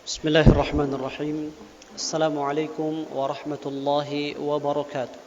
Bismillahirrahmanirrahim. Assalamualaikum warahmatullahi wabarakatuh.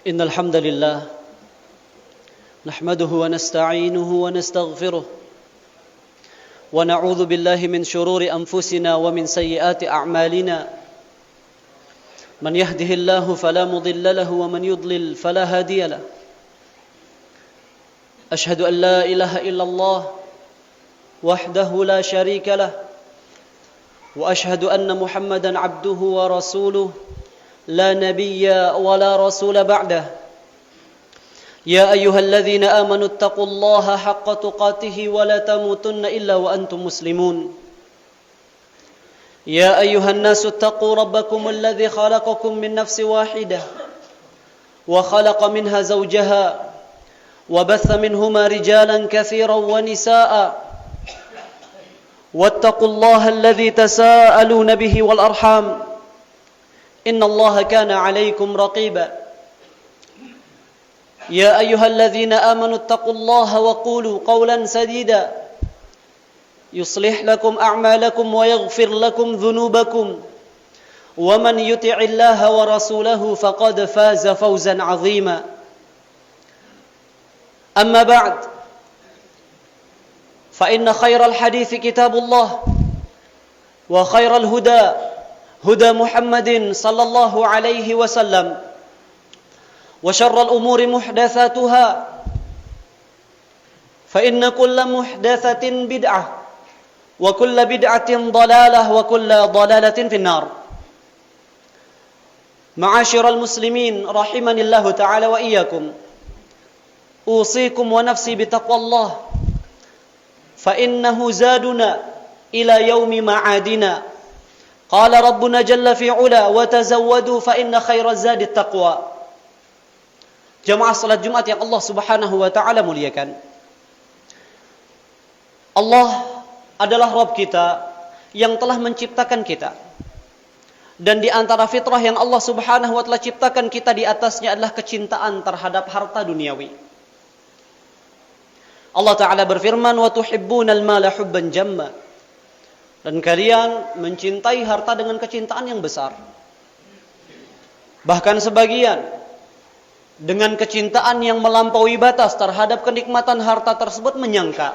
إن الحمد لله نحمده ونستعينه ونستغفره ونعوذ بالله من شرور أنفسنا ومن سيئات أعمالنا من يهده الله فلا مضل له ومن يضلل فلا هادي له أشهد أن لا إله إلا الله وحده لا شريك له وأشهد أن محمدا عبده ورسوله لا نبي ولا رسول بعده يا أيها الذين آمنوا اتقوا الله حق تقاته ولا تموتن إلا وأنتم مسلمون يا أيها الناس اتقوا ربكم الذي خلقكم من نفس واحدة وخلق منها زوجها وبث منهما رجالا كثيرا ونساء واتقوا الله الذي تساءلون به والأرحام إن الله كان عليكم رقيبا يا أيها الذين آمنوا اتقوا الله وقولوا قولا سديدا يصلح لكم أعمالكم ويغفر لكم ذنوبكم ومن يطع الله ورسوله فقد فاز فوزا عظيما أما بعد فإن خير الحديث كتاب الله وخير الهدى هدى محمد صلى الله عليه وسلم وشر الأمور محدثاتها فإن كل محدثة بدعة وكل بدعة ضلالة وكل ضلالة في النار. معاشر المسلمين رحمني الله تعالى وإياكم أوصيكم ونفسي بتقوى الله فإنه زادنا إلى يوم معادنا قال ربنا جل في علا وتزودوا فإن خير الزاد التقوى. Jamaah salat Jumat yang Allah Subhanahu wa taala muliakan. Allah adalah Rabb kita yang telah menciptakan kita. Dan di antara fitrah yang Allah Subhanahu wa taala ciptakan kita di atasnya adalah kecintaan terhadap harta duniawi. Allah Ta'ala berfirman, wa tuhibbunal mala hubban jamma. Dan kalian mencintai harta dengan kecintaan yang besar. Bahkan sebagian dengan kecintaan yang melampaui batas terhadap kenikmatan harta tersebut menyangka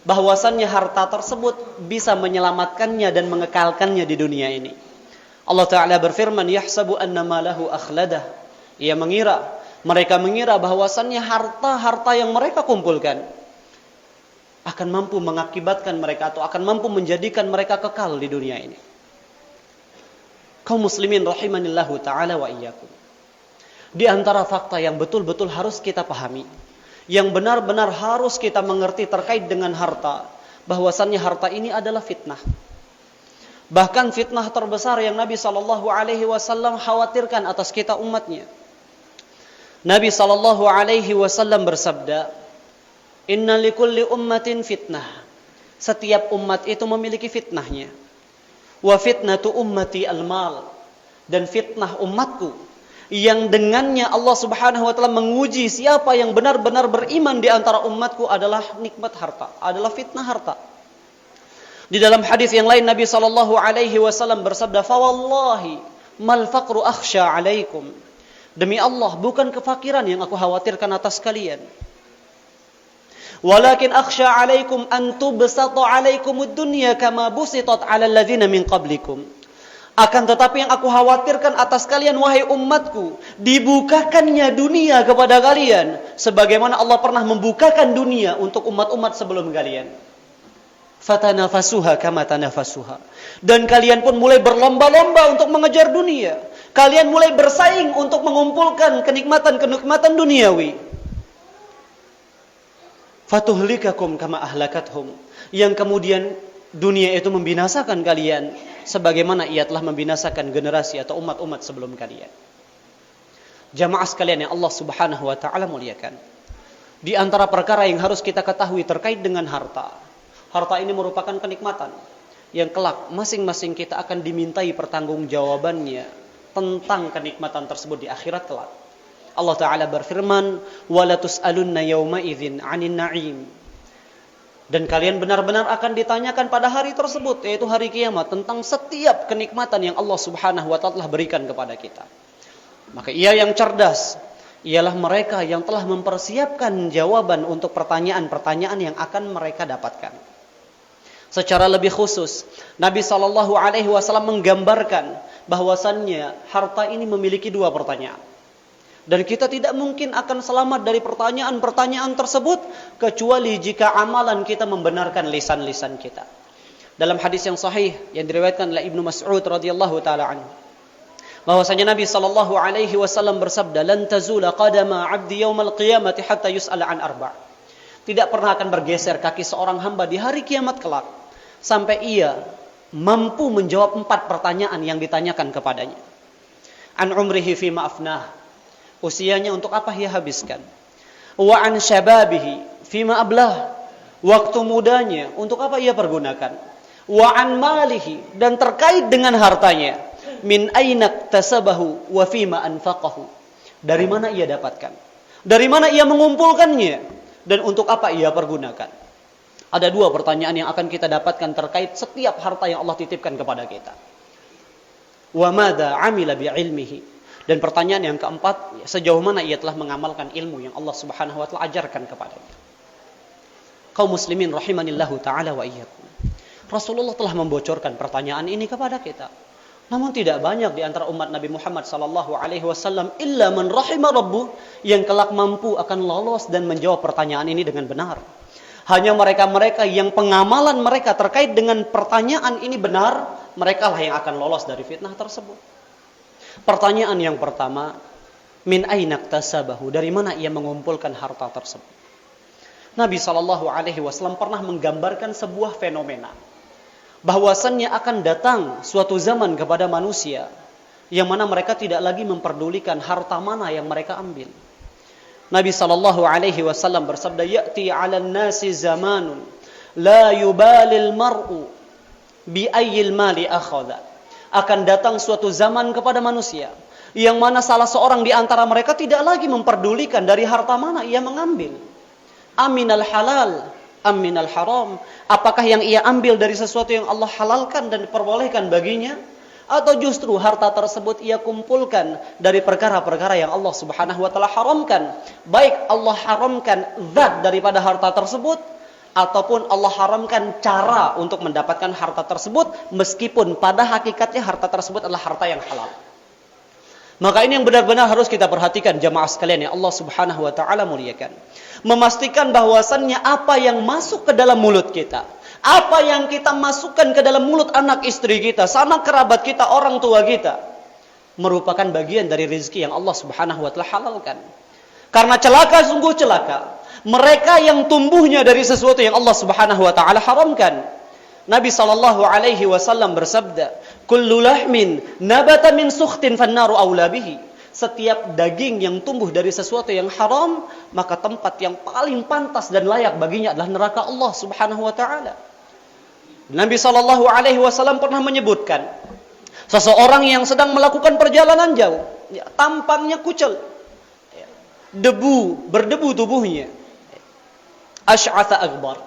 bahwasannya harta tersebut bisa menyelamatkannya dan mengekalkannya di dunia ini. Allah Ta'ala berfirman, yahsabu anna malahu akhladah. Mereka mengira bahwasannya harta-harta yang mereka kumpulkan akan mampu mengakibatkan mereka atau akan mampu menjadikan mereka kekal di dunia ini. Kaum muslimin rahimanillahu ta'ala wa iyyakum. Di antara fakta yang betul-betul harus kita pahami, yang benar-benar harus kita mengerti terkait dengan harta, bahwasannya harta ini adalah fitnah. Bahkan fitnah terbesar yang Nabi SAW khawatirkan atas kita umatnya. Nabi SAW bersabda, inna likulli ummatin fitnah. Setiap umat itu memiliki fitnahnya. Wa fitnatu ummati al-mal. Dan fitnah umatku, yang dengannya Allah Subhanahu wa taala menguji siapa yang benar-benar beriman di antara umatku adalah nikmat harta, adalah fitnah harta. Di dalam hadis yang lain Nabi SAW bersabda, fa wallahi mal faqru akhsha alaikum. Demi Allah, bukan kefakiran yang aku khawatirkan atas kalian. Walakin akhsha alaikum an tubsata alaikumud dunya kama busitat 'alal ladzina min qablikum. Akan tetapi yang aku khawatirkan atas kalian wahai umatku, dibukakannya dunia kepada kalian sebagaimana Allah pernah membukakan dunia untuk umat-umat sebelum kalian. Fatanafasuha kama tanafasuha. Dan kalian pun mulai berlomba-lomba untuk mengejar dunia. Kalian mulai bersaing untuk mengumpulkan kenikmatan-kenikmatan duniawi. Fatuhlikakum kama ahlakathum. Yang kemudian dunia itu membinasakan kalian sebagaimana ia telah membinasakan generasi atau umat-umat sebelum kalian. Jamaah sekalian yang Allah Subhanahu wa taala muliakan. Di antara perkara yang harus kita ketahui terkait dengan harta. Harta ini merupakan kenikmatan yang kelak masing-masing kita akan dimintai pertanggungjawabannya tentang kenikmatan tersebut di akhirat kelak. Allah Ta'ala berfirman, wala tus'alunna yawma idzin 'anil na'im. Dan kalian benar-benar akan ditanyakan pada hari tersebut, yaitu hari kiamat, tentang setiap kenikmatan yang Allah Subhanahu wa taala berikan kepada kita. Maka ia yang cerdas ialah mereka yang telah mempersiapkan jawaban untuk pertanyaan-pertanyaan yang akan mereka dapatkan. Secara lebih khusus, Nabi SAW menggambarkan bahwasannya harta ini memiliki dua pertanyaan. Dan kita tidak mungkin akan selamat dari pertanyaan-pertanyaan tersebut kecuali jika amalan kita membenarkan lisan-lisan kita. Dalam hadis yang sahih yang diriwayatkan oleh Ibnu Mas'ud radhiyallahu taala anhu, bahwasanya Nabi SAW bersabda, "Lan tazula qadama 'abdi yaumal qiyamati hatta yus'ala an arba'." Tidak pernah akan bergeser kaki seorang hamba di hari kiamat kelak sampai ia mampu menjawab 4 pertanyaan yang ditanyakan kepadanya. An umrihi fima afnah. Usianya untuk apa ia habiskan? Wa an syababihi fima ablah. Waktu mudanya untuk apa ia pergunakan? Wa an malihi, dan terkait dengan hartanya, min aina iktasabahu wa fima anfaqahu. Dari mana ia dapatkan? Dari mana ia mengumpulkannya? Dan untuk apa ia pergunakan? Ada 2 pertanyaan yang akan kita dapatkan terkait setiap harta yang Allah titipkan kepada kita. Wa madza 'amila bi 'ilmihi. Dan pertanyaan yang keempat, sejauh mana ia telah mengamalkan ilmu yang Allah Subhanahu wa taala ajarkan kepadanya. Kaum muslimin rahimanillahu taala wa iyyakum. Rasulullah telah membocorkan pertanyaan ini kepada kita. Namun tidak banyak di antara umat Nabi Muhammad sallallahu alaihi wasallam illa man rahima rabbuh yang kelak mampu akan lolos dan menjawab pertanyaan ini dengan benar. Hanya mereka-mereka yang pengamalan mereka terkait dengan pertanyaan ini benar, mereka lah yang akan lolos dari fitnah tersebut. Pertanyaan yang pertama, min aina iktasabahu, dari mana ia mengumpulkan harta tersebut? Nabi SAW pernah menggambarkan sebuah fenomena, bahwasannya akan datang suatu zaman kepada manusia yang mana mereka tidak lagi memperdulikan harta mana yang mereka ambil. Nabi sallallahu alaihi wasallam bersabda, "Ya'ti 'alan nasi zamanun la yubalil mar'u bi ayyil mali akhadha." Akan datang suatu zaman kepada manusia yang mana salah seorang di antara mereka tidak lagi memperdulikan dari harta mana ia mengambil. Aminal halal, aminal haram. Apakah yang ia ambil dari sesuatu yang Allah halalkan dan diperbolehkan baginya, atau justru harta tersebut ia kumpulkan dari perkara-perkara yang Allah Subhanahu wa taala haramkan. Baik Allah haramkan zat daripada harta tersebut, ataupun Allah haramkan cara untuk mendapatkan harta tersebut, meskipun pada hakikatnya harta tersebut adalah harta yang halal. Maka ini yang benar-benar harus kita perhatikan jamaah sekalian yang Allah Subhanahu wa taala muliakan. Memastikan bahwasannya apa yang masuk ke dalam mulut kita, apa yang kita masukkan ke dalam mulut anak istri kita, sanak kerabat kita, orang tua kita, merupakan bagian dari rezeki yang Allah Subhanahu wa taala halalkan. Karena celaka, sungguh celaka mereka yang tumbuhnya dari sesuatu yang Allah Subhanahu wa taala haramkan. Nabi sallallahu alaihi wasallam bersabda, "Kullu lahmin nabata min sukhtin fannaru aula bihi." Setiap daging yang tumbuh dari sesuatu yang haram, maka tempat yang paling pantas dan layak baginya adalah neraka Allah Subhanahu wa taala. Nabi sallallahu alaihi wasallam pernah menyebutkan seseorang yang sedang melakukan perjalanan jauh, tampangnya kucel, berdebu tubuhnya, asy'atha akbar,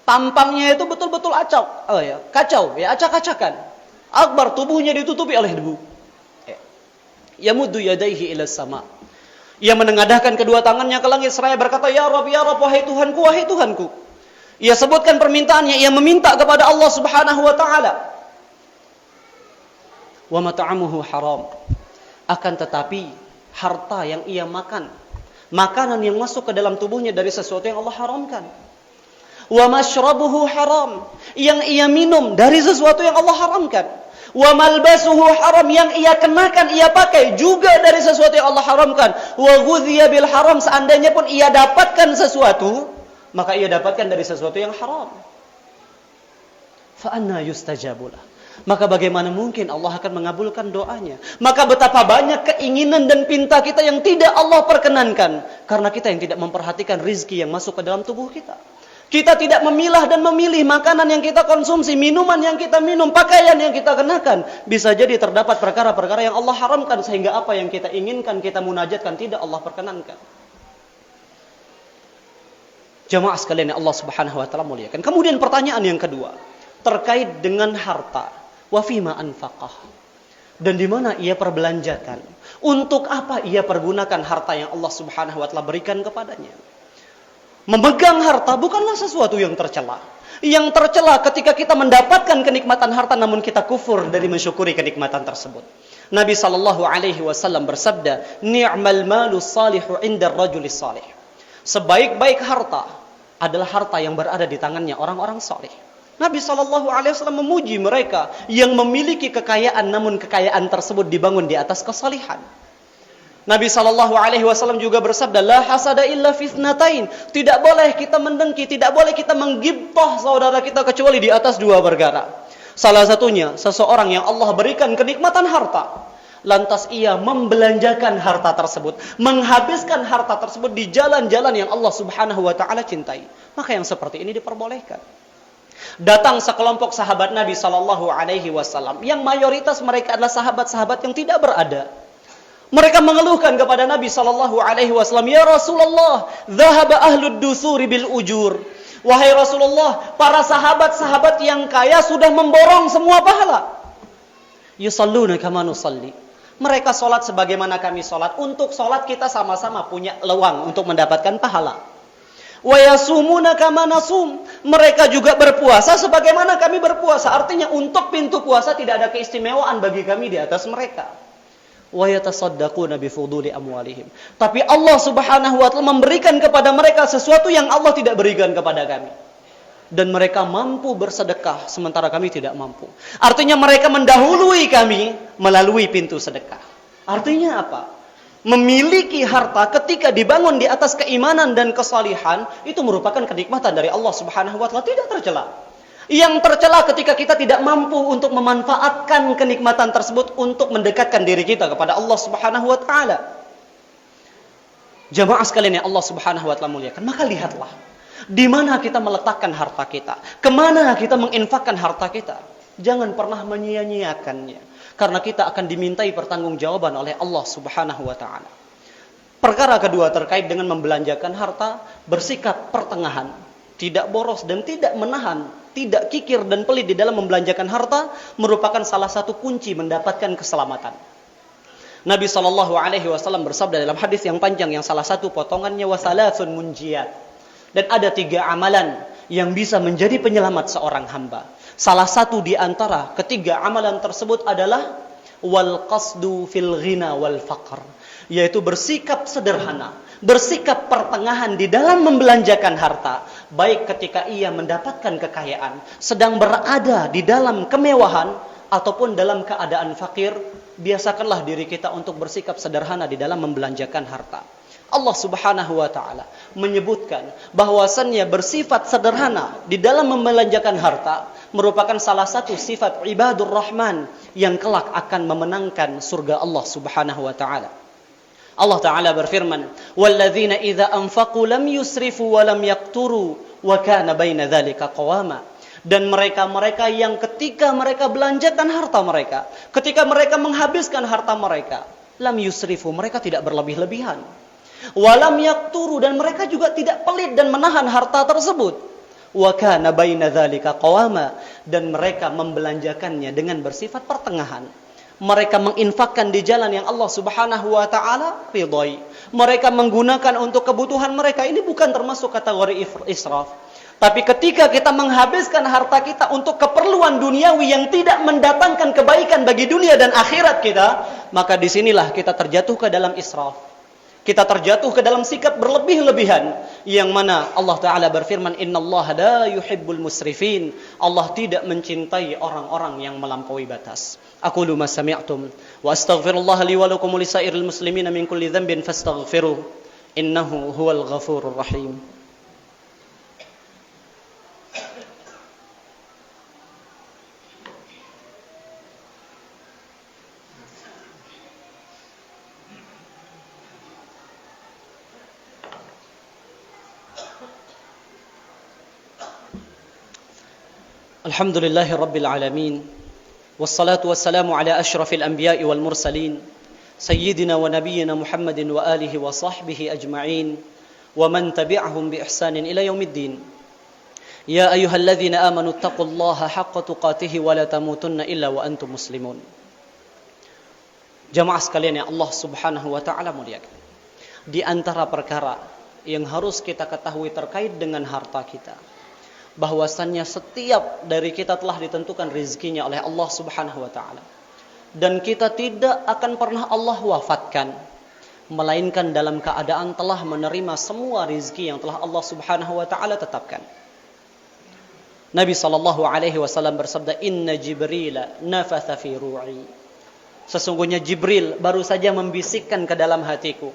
tampangnya itu betul-betul kacau, acak-acakan. Akbar, tubuhnya ditutupi oleh debu. Yamuddu yadayhi ila sama. Ia menengadahkan kedua tangannya ke langit seraya berkata, "Ya Rabb, ya Rabb, wahai Tuhanku, wahai Tuhanku." Ia sebutkan permintaannya, ia meminta kepada Allah Subhanahu wa taala. Wa mat'amuhu haram. Akan tetapi harta yang ia makan, makanan yang masuk ke dalam tubuhnya dari sesuatu yang Allah haramkan. Wa mashrabuhu haram, yang ia minum dari sesuatu yang Allah haramkan. Wa malbasuhu haram, yang ia kenakan, ia pakai juga dari sesuatu yang Allah haramkan. Wa ghudhiya bil haram, seandainya pun ia dapatkan sesuatu, maka ia dapatkan dari sesuatu yang haram. Fa anna yustajabulah, maka bagaimana mungkin Allah akan mengabulkan doanya? Maka betapa banyak keinginan dan pinta kita yang tidak Allah perkenankan, karena kita yang tidak memperhatikan rizki yang masuk ke dalam tubuh kita. Kita tidak memilah dan memilih makanan yang kita konsumsi, minuman yang kita minum, pakaian yang kita kenakan. Bisa jadi terdapat perkara-perkara yang Allah haramkan, sehingga apa yang kita inginkan, kita munajatkan, tidak Allah perkenankan. Jamaah sekalian yang Allah Subhanahu wa taala muliakan. Kemudian pertanyaan yang kedua, terkait dengan harta. Wa fima anfaqah. Dan di mana ia perbelanjakan? Untuk apa ia pergunakan harta yang Allah Subhanahu wa taala berikan kepadanya? Memegang harta bukanlah sesuatu yang tercela. Yang tercela ketika kita mendapatkan kenikmatan harta namun kita kufur dari mensyukuri kenikmatan tersebut. Nabi sallallahu alaihi wasallam bersabda, "Ni'mal malu salihu 'inda ar-rajulis salih." Sebaik-baik harta adalah harta yang berada di tangannya orang-orang saleh. Nabi sallallahu alaihi wasallam memuji mereka yang memiliki kekayaan namun kekayaan tersebut dibangun di atas kesalihan. Nabi sallallahu alaihi wasallam juga bersabda, "La hasada illa fitnatain." Tidak boleh kita mendengki, tidak boleh kita menggibtah saudara kita kecuali di atas dua perkara. Salah satunya, seseorang yang Allah berikan kenikmatan harta, lantas ia membelanjakan harta tersebut, menghabiskan harta tersebut di jalan-jalan yang Allah Subhanahu wa taala cintai. Maka yang seperti ini diperbolehkan. Datang sekelompok sahabat Nabi sallallahu alaihi wasallam yang mayoritas mereka adalah sahabat-sahabat yang tidak berada. Mereka mengeluhkan kepada Nabi sallallahu alaihi wasallam, "Ya Rasulullah, dhahaba ahlud dusuri bil ujur." Wahai Rasulullah, para sahabat-sahabat yang kaya sudah memborong semua pahala. Yusalluna kama nusalli. Mereka salat sebagaimana kami salat. Untuk salat kita sama-sama punya peluang untuk mendapatkan pahala. Wa yasumuna kama nasum. Mereka juga berpuasa sebagaimana kami berpuasa. Artinya untuk pintu puasa tidak ada keistimewaan bagi kami di atas mereka. Wa yatasaddaquna bi fuduli amwalihim. Tapi Allah Subhanahu wa taala memberikan kepada mereka sesuatu yang Allah tidak berikan kepada kami. Dan mereka mampu bersedekah sementara kami tidak mampu. Artinya mereka mendahului kami melalui pintu sedekah. Artinya apa? Memiliki harta ketika dibangun di atas keimanan dan kesalihan itu merupakan kenikmatan dari Allah Subhanahu wa taala, tidak tercela. Yang tercela ketika kita tidak mampu untuk memanfaatkan kenikmatan tersebut untuk mendekatkan diri kita kepada Allah Subhanahu wa taala. Jamaah sekalian yang Allah Subhanahu wa taala muliakan, maka lihatlah di mana kita meletakkan harta kita, kemana kita menginfakkan harta kita. Jangan pernah menyia-nyiakannya, karena kita akan dimintai pertanggungjawaban oleh Allah Subhanahu wa taala. Perkara kedua terkait dengan membelanjakan harta, bersikap pertengahan, tidak boros dan tidak menahan, tidak kikir dan pelit di dalam membelanjakan harta merupakan salah satu kunci mendapatkan keselamatan. Nabi SAW bersabda dalam hadis yang panjang yang salah satu potongannya wasalasun munjiyat. Dan ada 3 amalan yang bisa menjadi penyelamat seorang hamba. Salah satu di antara ketiga amalan tersebut adalah wal qasdu fil ghina wal faqr, yaitu bersikap sederhana, bersikap pertengahan di dalam membelanjakan harta, baik ketika ia mendapatkan kekayaan, sedang berada di dalam kemewahan ataupun dalam keadaan fakir. Biasakanlah diri kita untuk bersikap sederhana di dalam membelanjakan harta. Allah Subhanahu wa taala menyebutkan bahwasannya bersifat sederhana di dalam membelanjakan harta merupakan salah satu sifat ibadur rahman yang kelak akan memenangkan surga Allah Subhanahu wa taala. Allah taala berfirman, "Walladzina idza anfaqu lam yusrifu wa lam yaqturu wa kana baina dzalika qawama." Dan mereka-mereka yang ketika mereka belanjakan harta mereka, ketika mereka menghabiskan harta mereka, lam yusrifu, mereka tidak berlebih-lebihan. Walam yaqturu, dan mereka juga tidak pelit dan menahan harta tersebut. Wa kana baina dzalika qawama, dan mereka membelanjakannya dengan bersifat pertengahan. Mereka menginfakkan di jalan yang Allah Subhanahu wa taala ridhai. Mereka menggunakan untuk kebutuhan mereka. Ini bukan termasuk kategori israf. Tapi ketika kita menghabiskan harta kita untuk keperluan duniawi yang tidak mendatangkan kebaikan bagi dunia dan akhirat kita, maka disinilah kita terjatuh ke dalam israf. Kita terjatuh ke dalam sikap berlebih-lebihan, yang mana Allah Ta'ala berfirman, innallaha la yuhibbul musrifin. Allah tidak mencintai orang-orang yang melampaui batas. Aqulu ma sami'tum wa astaghfirullah li wa lakum wa lisairil muslimina min kulli dhanbin fastaghfiruh innahu huwal ghafurur rahim. Alhamdulillahi Rabbil Alamin, wassalatu wassalamu ala ashrafil anbiya'i wal mursalin, sayyidina wa nabiyyina Muhammadin wa alihi wa sahbihi ajma'in, wa man tabi'ahum bi ihsanin ila yaumiddin. Ya ayyuhalladzina amanu taqullaha haqqa tuqatih wa la tamutunna illa wa antum muslimun. Jamaah sekalian yang Allah Subhanahu wa taala muliakan, di antara perkara yang harus kita ketahui terkait dengan harta kita, bahwasannya setiap dari kita telah ditentukan rezekinya oleh Allah Subhanahu wa taala, dan kita tidak akan pernah Allah wafatkan melainkan dalam keadaan telah menerima semua rezeki yang telah Allah Subhanahu wa taala tetapkan. Nabi sallallahu alaihi wasallam bersabda, "Inna Jibril nafatha fi ru'i." Sesungguhnya Jibril baru saja membisikkan ke dalam hatiku,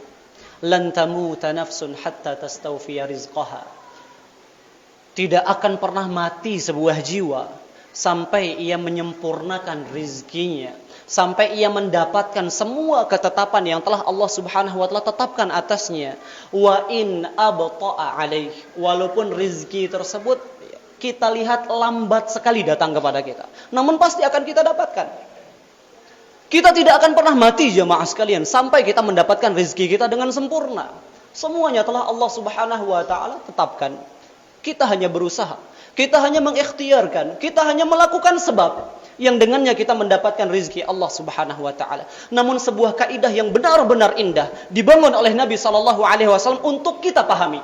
"Lan tamuta nafsun hatta tastawfiya rizqaha." Tidak akan pernah mati sebuah jiwa sampai ia menyempurnakan rizkinya, sampai ia mendapatkan semua ketetapan yang telah Allah Subhanahu wa taala tetapkan atasnya. Wa in abta'a alaih, walaupun rizki tersebut kita lihat lambat sekali datang kepada kita, namun pasti akan kita dapatkan. Kita tidak akan pernah mati jemaah sekalian sampai kita mendapatkan rizki kita dengan sempurna. Semuanya telah Allah Subhanahu wa taala tetapkan. Kita hanya berusaha, kita hanya mengikhtiarkan, kita hanya melakukan sebab yang dengannya kita mendapatkan rizki Allah Subhanahu wa taala. Namun sebuah kaidah yang benar-benar indah dibangun oleh Nabi sallallahu alaihi wasallam untuk kita pahami.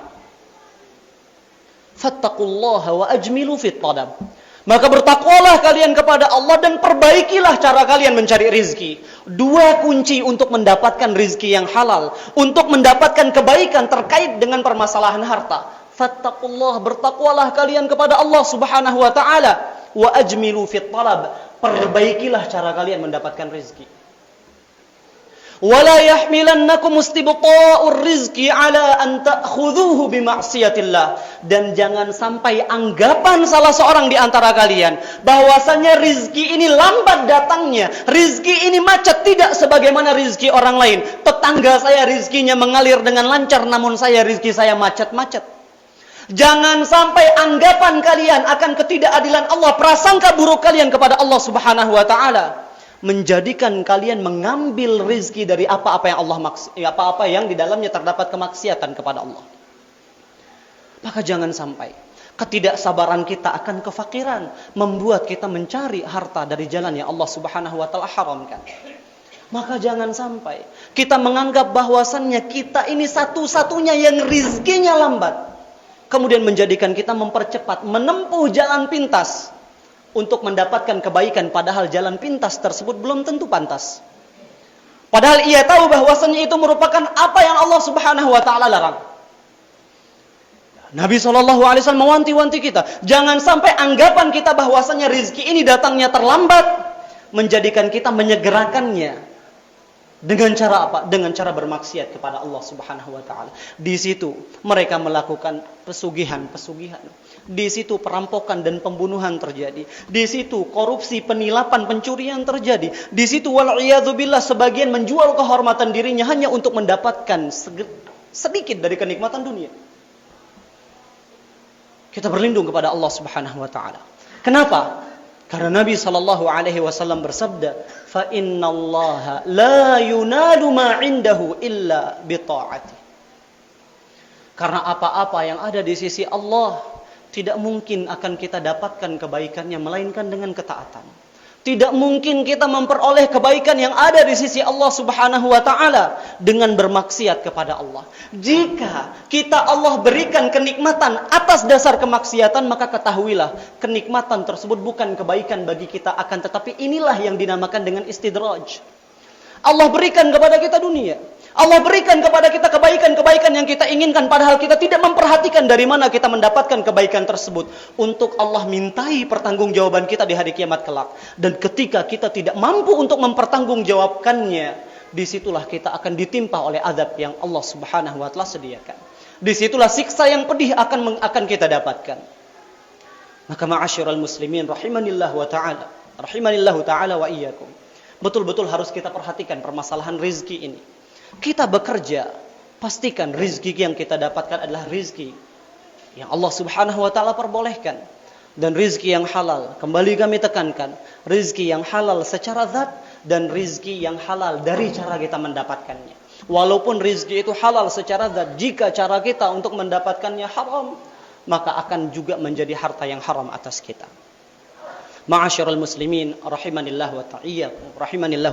Fattaqullaha wa ajmilu fit talab. Maka bertakwalah kalian kepada Allah dan perbaikilah cara kalian mencari rizki. 2 kunci untuk mendapatkan rizki yang halal, untuk mendapatkan kebaikan terkait dengan permasalahan harta. Fattaqullah, bertakwalah kalian kepada Allah Subhanahu wa taala, wa ajmilu fit talab, perbaikilah cara kalian mendapatkan rezeki. Wala yahmilannakum istibta'ur rizqi ala an ta'khudhuhu bi ma'siyatillah, dan jangan sampai anggapan salah seorang di antara kalian bahwasanya rizki ini lambat datangnya, rizki ini macet tidak sebagaimana rizki orang lain. Tetangga saya rizkinya mengalir dengan lancar, namun saya rizki saya macet-macet. Jangan sampai anggapan kalian akan ketidakadilan Allah, prasangka buruk kalian kepada Allah Subhanahu wa taala, menjadikan kalian mengambil rizki dari apa-apa yang di dalamnya terdapat kemaksiatan kepada Allah. Maka jangan sampai ketidaksabaran kita akan kefakiran membuat kita mencari harta dari jalan yang Allah Subhanahu wa taala haramkan. Maka jangan sampai kita menganggap bahwasannya kita ini satu-satunya yang rizkinya lambat, kemudian menjadikan kita mempercepat menempuh jalan pintas untuk mendapatkan kebaikan, padahal jalan pintas tersebut belum tentu pantas. Padahal ia tahu bahwasannya itu merupakan apa yang Allah Subhanahu wa taala larang. Nabi SAW mewanti-wanti kita, jangan sampai anggapan kita bahwasannya rizki ini datangnya terlambat menjadikan kita menyegerakannya. Dengan cara apa? Dengan cara bermaksiat kepada Allah Subhanahu wa taala. Di situ mereka melakukan pesugihan. Di situ perampokan dan pembunuhan terjadi. Di situ korupsi, penilapan, pencurian terjadi. Di situ wal'iyadzubillah sebagian menjual kehormatan dirinya hanya untuk mendapatkan sedikit dari kenikmatan dunia. Kita berlindung kepada Allah Subhanahu wa taala. Kenapa? Karena Nabi SAW bersabda, "Fa innallaha la yunalu ma 'indahu illa bi ta'ati." Karena apa-apa yang ada di sisi Allah tidak mungkin akan kita dapatkan kebaikannya melainkan dengan ketaatan. Tidak mungkin kita memperoleh kebaikan yang ada di sisi Allah Subhanahu wa taala dengan bermaksiat kepada Allah. Jika kita Allah berikan kenikmatan atas dasar kemaksiatan, maka ketahuilah kenikmatan tersebut bukan kebaikan bagi kita, akan tetapi inilah yang dinamakan dengan istidraj. Allah berikan kepada kita dunia. Allah berikan kepada kita kebaikan-kebaikan yang kita inginkan, padahal kita tidak memperhatikan dari mana kita mendapatkan kebaikan tersebut. Untuk Allah mintai pertanggungjawaban kita di hari kiamat kelak. Dan ketika kita tidak mampu untuk mempertanggungjawabkannya, disitulah kita akan ditimpa oleh azab yang Allah Subhanahu wa taala sediakan. Disitulah siksa yang pedih akan kita dapatkan. Maka ma'asyiral muslimin rahimanillahu ta'ala wa iyyakum. Betul-betul harus kita perhatikan permasalahan rizki ini. Kita bekerja, pastikan rizki yang kita dapatkan adalah rizki yang Allah Subhanahu wa taala perbolehkan, dan rizki yang halal. Kembali kami tekankan, rizki yang halal secara zat dan rizki yang halal dari cara kita mendapatkannya. Walaupun rizki itu halal secara zat, jika cara kita untuk mendapatkannya haram, maka akan juga menjadi harta yang haram atas kita. Ma'asyiral muslimin rahimanillahu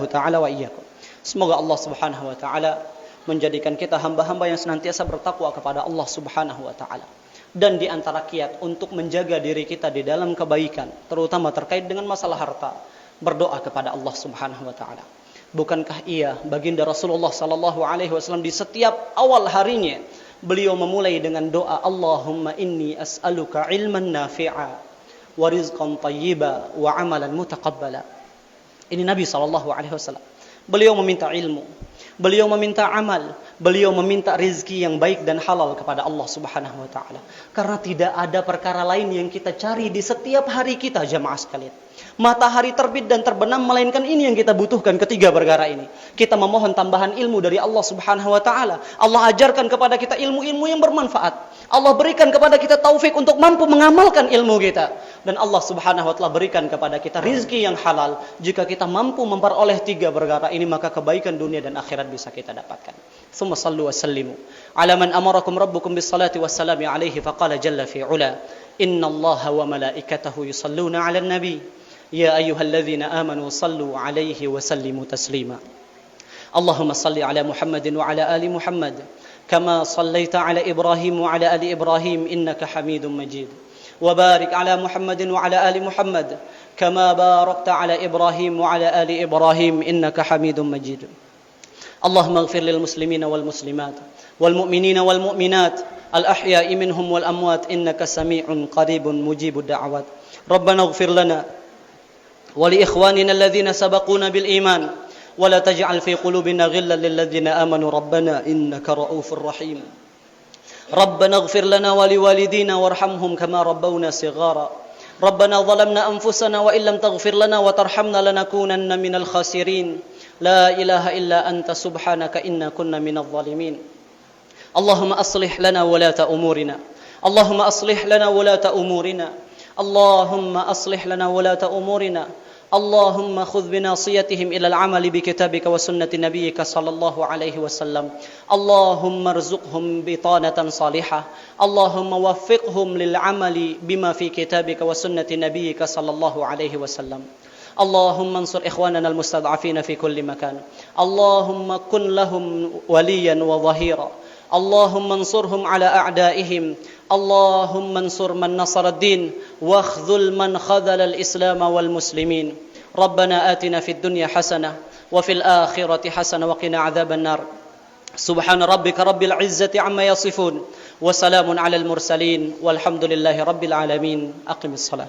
ta'ala wa iyyakum. Semoga Allah Subhanahu wa taala menjadikan kita hamba-hamba yang senantiasa bertakwa kepada Allah Subhanahu wa taala. Dan di antara kiat untuk menjaga diri kita di dalam kebaikan, terutama terkait dengan masalah harta, berdoa kepada Allah Subhanahu wa taala. Bukankah iya baginda Rasulullah sallallahu alaihi wasallam di setiap awal harinya beliau memulai dengan doa, Allahumma inni as'aluka ilman nafi'a wa rizqan thayyiba wa amalan mutaqabbala. Ini Nabi sallallahu alaihi wasallam. Beliau meminta ilmu, beliau meminta amal, beliau meminta rizki yang baik dan halal kepada Allah Subhanahu wa taala. Karena tidak ada perkara lain yang kita cari di setiap hari kita, jamaah sekalian. Matahari terbit dan terbenam, melainkan ini yang kita butuhkan, ketiga perkara ini. Kita memohon tambahan ilmu dari Allah Subhanahu wa taala. Allah ajarkan kepada kita ilmu-ilmu yang bermanfaat. Allah berikan kepada kita taufik untuk mampu mengamalkan ilmu kita. Dan Allah Subhanahu wa taala berikan kepada kita rizki yang halal. Jika kita mampu memperoleh tiga perkara ini, maka kebaikan dunia dan akhirat bisa kita dapatkan. Tsumma sallu wa sallimu ala man amarakum rabbukum bis salati was salami alaihi faqala jalla fi ula innallaha wa malaikatahu yusalluna 'alan nabi ya ayyuhalladzina amanu sallu 'alaihi wa sallimu taslima. Allahumma salli ala Muhammadin wa ala ali Muhammad kama sallaita ala Ibrahim wa ala ali Ibrahim innaka Hamidum Majid. وبارك على محمد وعلى آل محمد كما باركت على إبراهيم وعلى آل إبراهيم إنك حميد مجيد. اللهم اغفر للمسلمين والمسلمات والمؤمنين والمؤمنات الأحياء منهم والأموات إنك سميع قريب مجيب الدعوات. ربنا اغفر لنا ولإخواننا الذين سبقونا بالإيمان ولا تجعل في قلوبنا غلا للذين آمنوا ربنا إنك رؤوف رحيم. ربنا اغفر لنا ولوالدينا وارحمهم كما ربونا صغارا. ربنا ظلمنا أنفسنا وإن لم تغفر لنا وترحمنا لنكونن من الخاسرين لا إله إلا أنت سبحانك إنا كنا من الظالمين اللهم أصلح لنا ولاة أمورنا اللهم أصلح لنا ولاة أمورنا اللهم أصلح لنا ولاة أمورنا اللهم خذ بناصيتهم إلى العمل بكتابك وسنة نبيك صلى الله عليه وسلم اللهم ارزقهم بطانة صالحة اللهم وفقهم للعمل بما في كتابك وسنة نبيك صلى الله عليه وسلم اللهم انصر إخواننا المستضعفين في كل مكان اللهم كن لهم وليا وظهيرا اللهم انصرهم على أعدائهم اللهم انصر من نصر الدين واخذل من خذل الإسلام والمسلمين ربنا آتنا في الدنيا حسنة وفي الآخرة حسنة وقنا عذاب النار سبحان ربك رب العزة عما يصفون وسلام على المرسلين والحمد لله رب العالمين أقم الصلاة